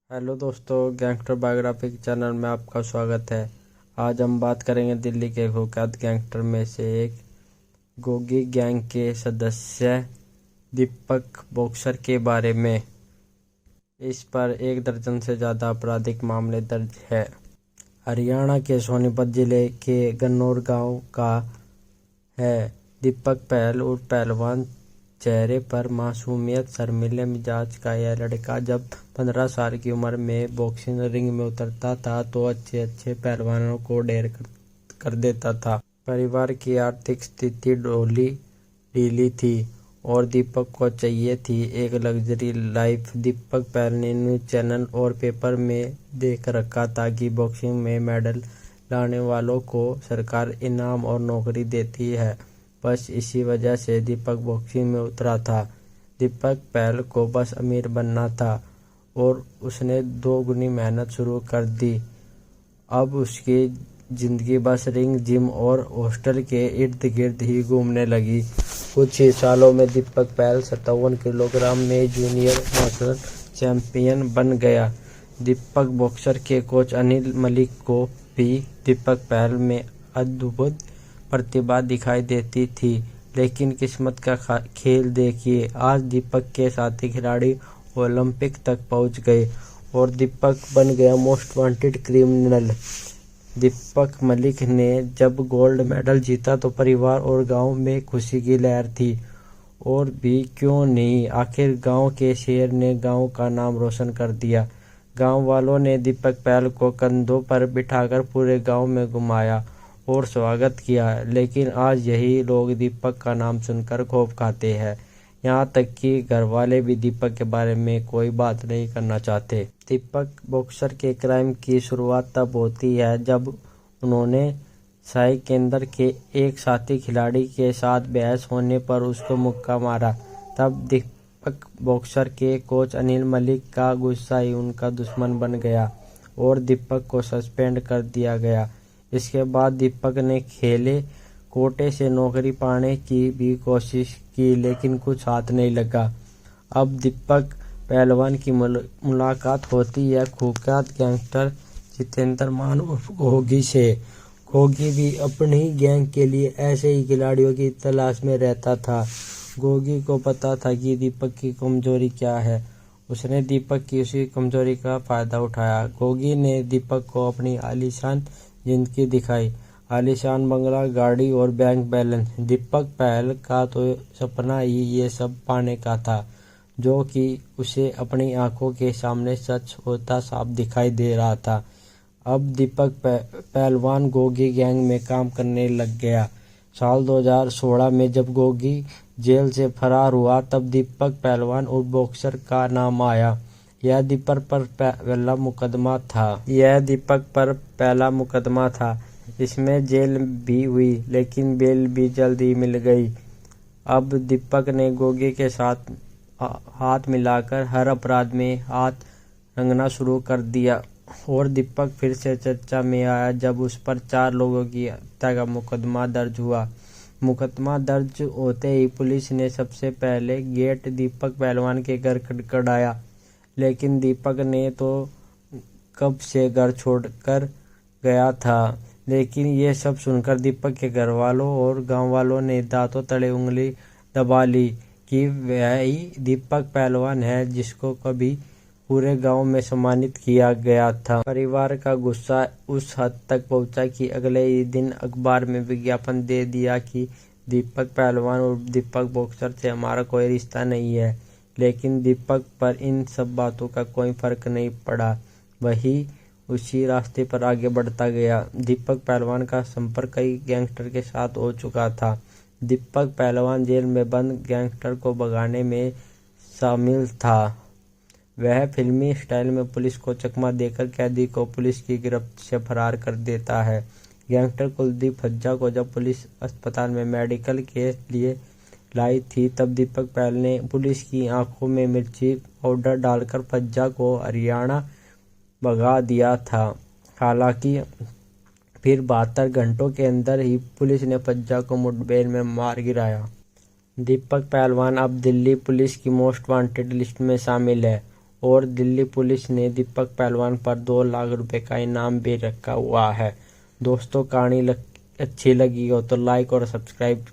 Hello दोस्तों, gangster biography के channel में आपका स्वागत है। आज हम बात करेंगे दिल्ली के कुख्यात गैंगस्टर में से एक गोगी गैंग के सदस्य दीपक बॉक्सर के बारे में। इस पर 1 दर्जन से ज़्यादा आपराधिक मामले दर्ज है। हरियाणा के सोनीपत जिले के गन्नौर गांव का है दीपक पहल उर्फ पहलवान। चेहरे पर मासूमियत, शर्मीले मिजाज का यह लड़का जब 15 साल की उम्र में बॉक्सिंग रिंग में उतरता था तो अच्छे अच्छे पहलवानों को ढेर कर देता था। परिवार की आर्थिक स्थिति ढीली थी और दीपक को चाहिए थी एक लग्जरी लाइफ। दीपक पहल ने न्यूज चैनल और पेपर में देख रखा था कि बॉक्सिंग में मेडल लाने वालों को सरकार इनाम और नौकरी देती है। बस इसी वजह से दीपक बॉक्सिंग में उतरा था। दीपक पहल को बस अमीर बनना था और उसने 2 गुनी मेहनत शुरू कर दी। अब उसकी जिंदगी बस रिंग, जिम और हॉस्टल के इर्द गिर्द ही घूमने लगी। कुछ ही सालों में दीपक पहल 57 किलोग्राम में जूनियर नेशनल चैंपियन बन गया। दीपक बॉक्सर के कोच अनिल मलिक को भी दीपक पहल में अद्भुत प्रतिभा दिखाई देती थी, लेकिन किस्मत का खेल देखिए, आज दीपक के साथी खिलाड़ी ओलंपिक तक पहुंच गए और दीपक बन गया मोस्ट वांटेड क्रिमिनल। दीपक मलिक ने जब गोल्ड मेडल जीता तो परिवार और गांव में खुशी की लहर थी। और भी क्यों नहीं, आखिर गांव के शेर ने गांव का नाम रोशन कर दिया। गांव वालों ने दीपक पहल को कंधों पर बिठाकर पूरे गांव में घुमाया और स्वागत किया, लेकिन आज यही लोग दीपक का नाम सुनकर खौफ खाते हैं। यहाँ तक कि घर वाले भी दीपक के बारे में कोई बात नहीं करना चाहते। दीपक बॉक्सर के क्राइम की शुरुआत तब होती है जब उन्होंने साई केंद्र के एक साथी खिलाड़ी के साथ बहस होने पर उसको मुक्का मारा। तब दीपक बॉक्सर के कोच अनिल मलिक का गुस्सा ही उनका दुश्मन बन गया और दीपक को सस्पेंड कर दिया गया। इसके बाद दीपक ने खेले कोटे से नौकरी पाने की भी कोशिश की, लेकिन कुछ हाथ नहीं लगा। अब दीपक पहलवान की मुलाकात होती है कुख्यात गैंगस्टर जितेंद्र मान उर्फ गोगी से। गोगी भी अपनी गैंग के लिए ऐसे ही खिलाड़ियों की तलाश में रहता था। गोगी को पता था कि दीपक की कमजोरी क्या है। उसने दीपक की उसी कमजोरी का फायदा उठाया। गोगी ने दीपक को अपनी आलीशान जिंदगी दिखाई, आलीशान बंगला, गाड़ी और बैंक बैलेंस। दीपक पहल का तो सपना ही ये सब पाने का था, जो कि उसे अपनी आंखों के सामने सच होता साफ दिखाई दे रहा था। अब दीपक पहलवान गोगी गैंग में काम करने लग गया। साल 2016 में जब गोगी जेल से फरार हुआ तब दीपक पहलवान और बॉक्सर का नाम आया। यह दीपक पर पहला मुकदमा था। इसमें जेल भी हुई, लेकिन बेल भी जल्द ही मिल गई। अब दीपक ने गोगी के साथ हाथ मिलाकर हर अपराध में हाथ रंगना शुरू कर दिया और दीपक फिर से चर्चा में आया जब उस पर 4 लोगों की हत्या का मुकदमा दर्ज हुआ। मुकदमा दर्ज होते ही पुलिस ने सबसे पहले गेट दीपक पहलवान के घर खड़काया, लेकिन दीपक ने तो कब से घर छोड़कर गया था। लेकिन ये सब सुनकर दीपक के घर वालों और गांव वालों ने दांतों तले उंगली दबा ली कि वह ही दीपक पहलवान है जिसको कभी पूरे गांव में सम्मानित किया गया था। परिवार का गुस्सा उस हद तक पहुंचा कि अगले ही दिन अखबार में विज्ञापन दे दिया कि दीपक पहलवान और दीपक बॉक्सर से हमारा कोई रिश्ता नहीं है। लेकिन दीपक पर इन सब बातों का कोई फर्क नहीं पड़ा। वही उसी रास्ते पर आगे बढ़ता गया। दीपक पहलवान का संपर्क कई गैंगस्टर के साथ हो चुका था। दीपक पहलवान जेल में बंद गैंगस्टर को भगाने में शामिल था। वह फिल्मी स्टाइल में पुलिस को चकमा देकर कैदी को पुलिस की गिरफ्त से फरार कर देता है। गैंगस्टर कुलदीप हज्जा को जब पुलिस अस्पताल में मेडिकल के लिए लाई थी तब दीपक पहल ने पुलिस की आंखों में मिर्ची पाउडर डालकर फज्जा को हरियाणा भगा दिया था। हालांकि फिर 72 घंटों के अंदर ही पुलिस ने फज्जा को मुठभेड़ में मार गिराया। दीपक पहलवान अब दिल्ली पुलिस की मोस्ट वांटेड लिस्ट में शामिल है और दिल्ली पुलिस ने दीपक पहलवान पर 2 लाख रुपए का इनाम भी रखा हुआ है। दोस्तों, कहानी अच्छी लगी हो तो लाइक और सब्सक्राइब